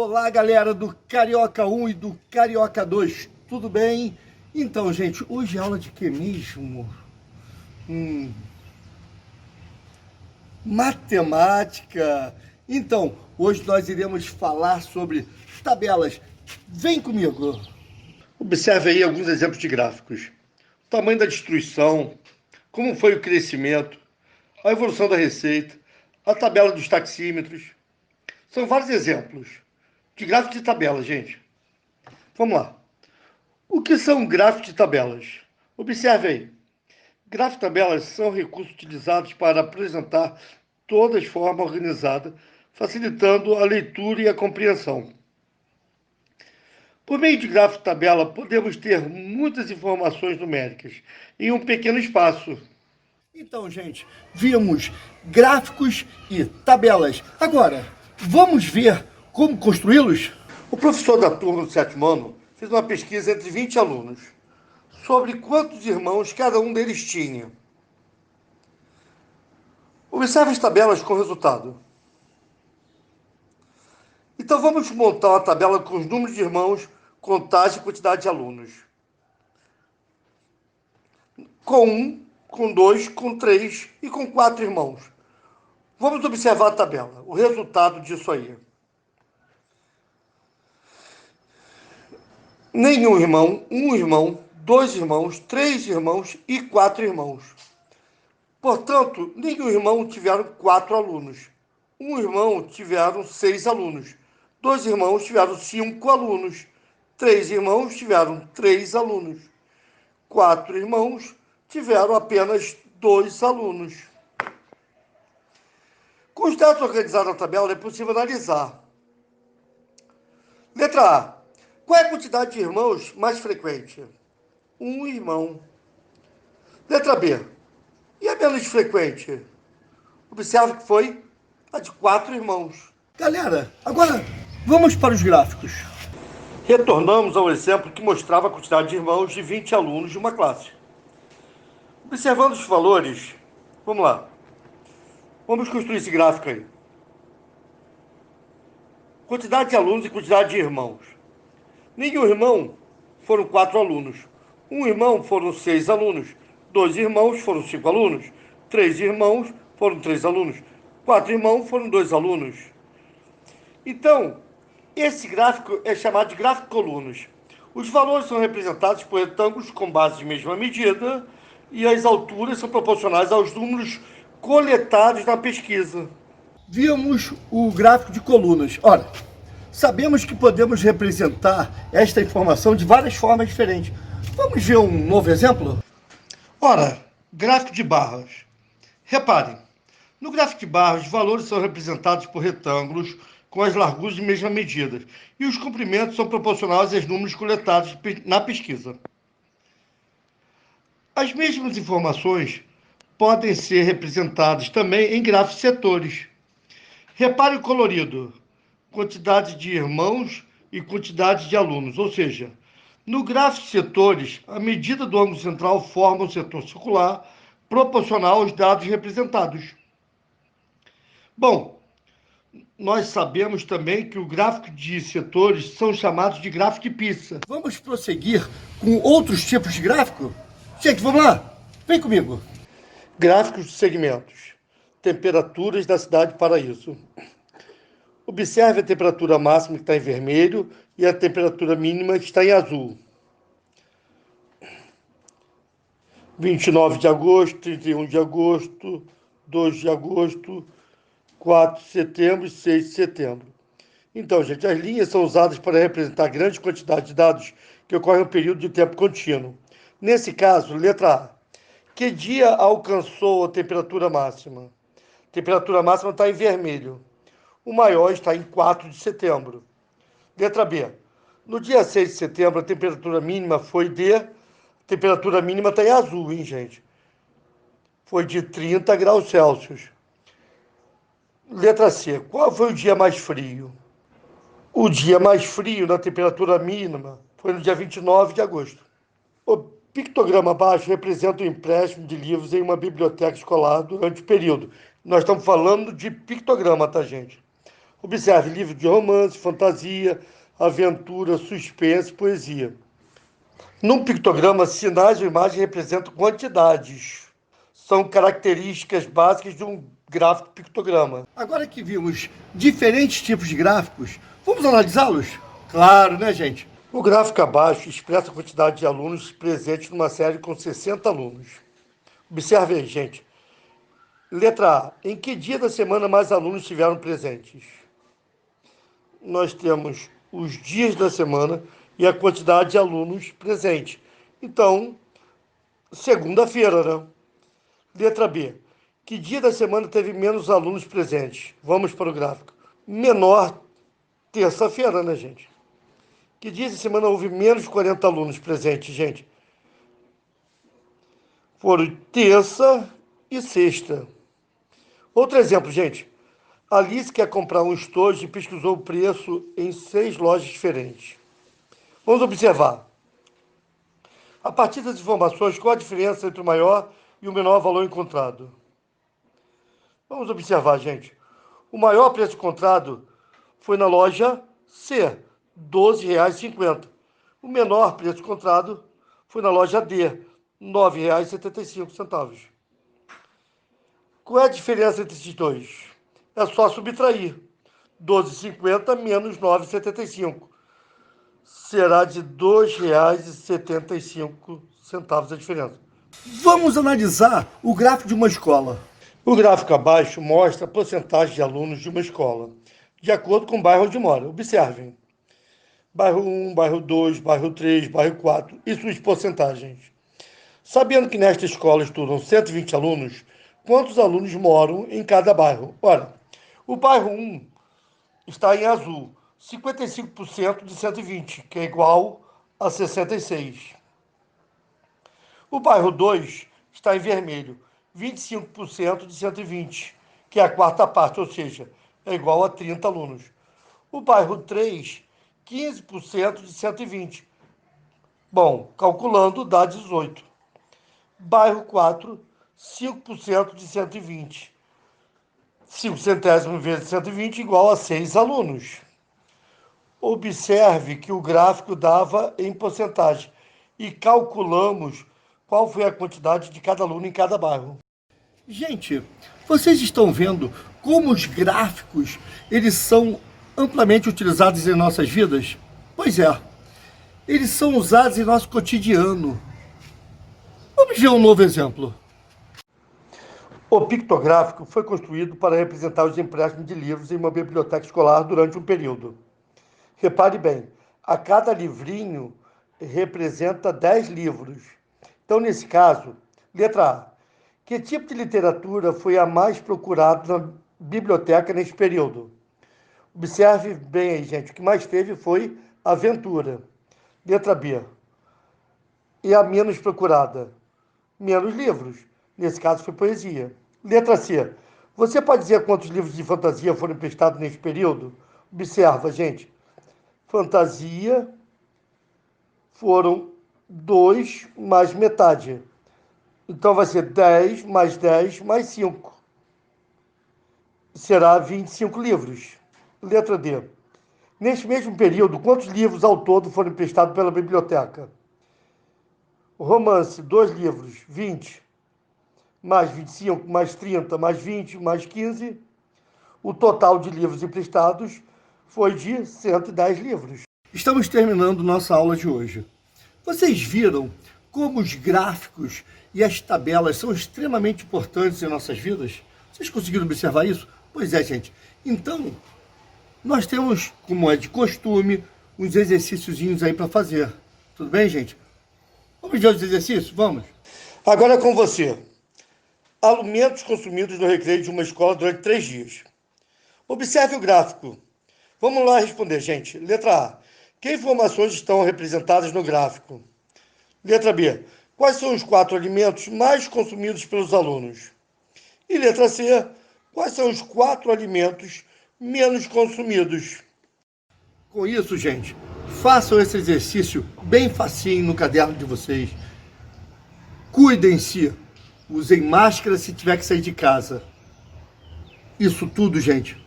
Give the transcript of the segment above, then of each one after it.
Olá, galera do Carioca 1 e do Carioca 2, tudo bem? Então, gente, hoje é aula de que mesmo? Matemática. Então, hoje nós iremos falar sobre tabelas. Vem comigo. Observe aí alguns exemplos de gráficos. O tamanho da destruição, como foi o crescimento, a evolução da receita, a tabela dos taxímetros. São vários exemplos de gráficos de tabela, gente. Vamos lá. O que são gráficos de tabelas? Observe aí. Gráficos de tabelas são recursos utilizados para apresentar todas de forma organizada, facilitando a leitura e a compreensão. Por meio de gráfico de tabela, podemos ter muitas informações numéricas em um pequeno espaço. Então, gente, vimos gráficos e tabelas. Agora, vamos ver como construí-los? O professor da turma do sétimo ano fez uma pesquisa entre 20 alunos sobre quantos irmãos cada um deles tinha. Observe as tabelas com o resultado. Então vamos montar uma tabela com os números de irmãos, contagem e quantidade de alunos. Com 1, com 2, com 3 e com 4 irmãos. Vamos observar a tabela, o resultado disso aí. Nenhum irmão, um irmão, 2 irmãos, 3 irmãos e 4 irmãos. Portanto, nenhum irmão tiveram 4 alunos. Um irmão tiveram 6 alunos. 2 irmãos tiveram 5 alunos. 3 irmãos tiveram 3 alunos. 4 irmãos tiveram apenas 2 alunos. Com os dados organizados na tabela, é possível analisar. Letra A. Qual é a quantidade de irmãos mais frequente? Um irmão. Letra B. E a menos frequente? Observe que foi a de 4 irmãos. Galera, agora vamos para os gráficos. Retornamos ao exemplo que mostrava a quantidade de irmãos de 20 alunos de uma classe. Observando os valores, vamos lá. Vamos construir esse gráfico aí. Quantidade de alunos e quantidade de irmãos. Nenhum irmão foram 4 alunos. Um irmão foram 6 alunos. 2 irmãos foram 5 alunos. 3 irmãos foram 3 alunos. 4 irmãos foram 2 alunos. Então, esse gráfico é chamado de gráfico de colunas. Os valores são representados por retângulos com base de mesma medida e as alturas são proporcionais aos números coletados na pesquisa. Vimos o gráfico de colunas. Ora, sabemos que podemos representar esta informação de várias formas diferentes. Vamos ver um novo exemplo? Ora, gráfico de barras. Reparem, no gráfico de barras, os valores são representados por retângulos com as larguras de mesma medida e os comprimentos são proporcionais aos números coletados na pesquisa. As mesmas informações podem ser representadas também em gráficos de setores. Repare o colorido, quantidade de irmãos e quantidade de alunos, ou seja, no gráfico de setores, a medida do ângulo central forma um setor circular proporcional aos dados representados. Bom, nós sabemos também que o gráfico de setores são chamados de gráfico de pizza. Vamos prosseguir com outros tipos de gráfico? Gente, vamos lá? Vem comigo. Gráficos de segmentos. Temperaturas da cidade de Paraíso. Observe a temperatura máxima que está em vermelho e a temperatura mínima que está em azul. 29 de agosto, 31 de agosto, 2 de agosto, 4 de setembro e 6 de setembro. Então, gente, as linhas são usadas para representar grande quantidade de dados que ocorrem em um período de tempo contínuo. Nesse caso, letra A. Que dia alcançou a temperatura máxima? A temperatura máxima está em vermelho. O maior está em 4 de setembro. Letra B. No dia 6 de setembro, a temperatura mínima foi de... A temperatura mínima está em azul, hein, gente? Foi de 30 graus Celsius. Letra C. Qual foi o dia mais frio? O dia mais frio na temperatura mínima foi no dia 29 de agosto. O pictograma abaixo representa o empréstimo de livros em uma biblioteca escolar durante o período. Nós estamos falando de pictograma, tá, gente? Observe livro de romance, fantasia, aventura, suspense, poesia. Num pictograma, sinais ou imagens representam quantidades. São características básicas de um gráfico pictograma. Agora que vimos diferentes tipos de gráficos, vamos analisá-los? Claro, né, gente? O gráfico abaixo expressa a quantidade de alunos presentes numa série com 60 alunos. Observe aí, gente. Letra A. Em que dia da semana mais alunos estiveram presentes? Nós temos os dias da semana e a quantidade de alunos presentes. Então, segunda-feira, né? Letra B. Que dia da semana teve menos alunos presentes? Vamos para o gráfico. Menor, terça-feira, né, gente? Que dia da semana houve menos de 40 alunos presentes, gente? Foram terça e sexta. Outro exemplo, gente. Alice quer comprar um estojo e pesquisou o preço em 6 lojas diferentes. Vamos observar. A partir das informações, qual a diferença entre o maior e o menor valor encontrado? Vamos observar, gente. O maior preço encontrado foi na loja C, R$ 12,50. O menor preço encontrado foi na loja D, R$ 9,75. Qual é a diferença entre esses dois? É só subtrair. 12,50 menos 9,75. Será de R$ 2,75 a diferença. Vamos analisar o gráfico de uma escola. O gráfico abaixo mostra a porcentagem de alunos de uma escola, de acordo com o bairro onde mora. Observem. Bairro 1, bairro 2, bairro 3, bairro 4 e suas porcentagens. Sabendo que nesta escola estudam 120 alunos, quantos alunos moram em cada bairro? Ora, o bairro 1 está em azul, 55% de 120, que é igual a 66. O bairro 2 está em vermelho, 25% de 120, que é a quarta parte, ou seja, é igual a 30 alunos. O bairro 3, 15% de 120. Bom, calculando dá 18. Bairro 4, 5% de 120. 5 centésimos vezes 120 igual a 6 alunos. Observe que o gráfico dava em porcentagem e calculamos qual foi a quantidade de cada aluno em cada bairro. Gente, vocês estão vendo como os gráficos eles são amplamente utilizados em nossas vidas? Pois é, eles são usados em nosso cotidiano. Vamos ver um novo exemplo. O pictográfico foi construído para representar os empréstimos de livros em uma biblioteca escolar durante um período. Repare bem, a cada livrinho representa 10 livros. Então, nesse caso, letra A. Que tipo de literatura foi a mais procurada na biblioteca nesse período? Observe bem aí, gente. O que mais teve foi aventura. Letra B. E a menos procurada? Menos livros. Nesse caso, foi poesia. Letra C. Você pode dizer quantos livros de fantasia foram emprestados nesse período? Observa, gente. Fantasia foram 2 mais metade. Então, vai ser 10 mais 5. Será 25 livros. Letra D. Neste mesmo período, quantos livros ao todo foram emprestados pela biblioteca? Romance, 2 livros, 20. Mais 25, mais 30, mais 20, mais 15. O total de livros emprestados foi de 110 livros. Estamos terminando nossa aula de hoje. Vocês viram como os gráficos e as tabelas são extremamente importantes em nossas vidas? Vocês conseguiram observar isso? Pois é, gente. Então, nós temos, como é de costume, uns exercíciozinhos aí para fazer. Tudo bem, gente? Vamos ver os exercícios? Vamos? Agora é com você. Alimentos consumidos no recreio de uma escola durante 3 dias. Observe o gráfico. Vamos lá responder, gente. Letra A. Que informações estão representadas no gráfico? Letra B. Quais são os 4 alimentos mais consumidos pelos alunos? E letra C. Quais são os 4 alimentos menos consumidos? Com isso, gente, façam esse exercício bem facinho no caderno de vocês. Cuidem-se. Usem máscara se tiver que sair de casa. Isso tudo, gente,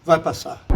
vai passar.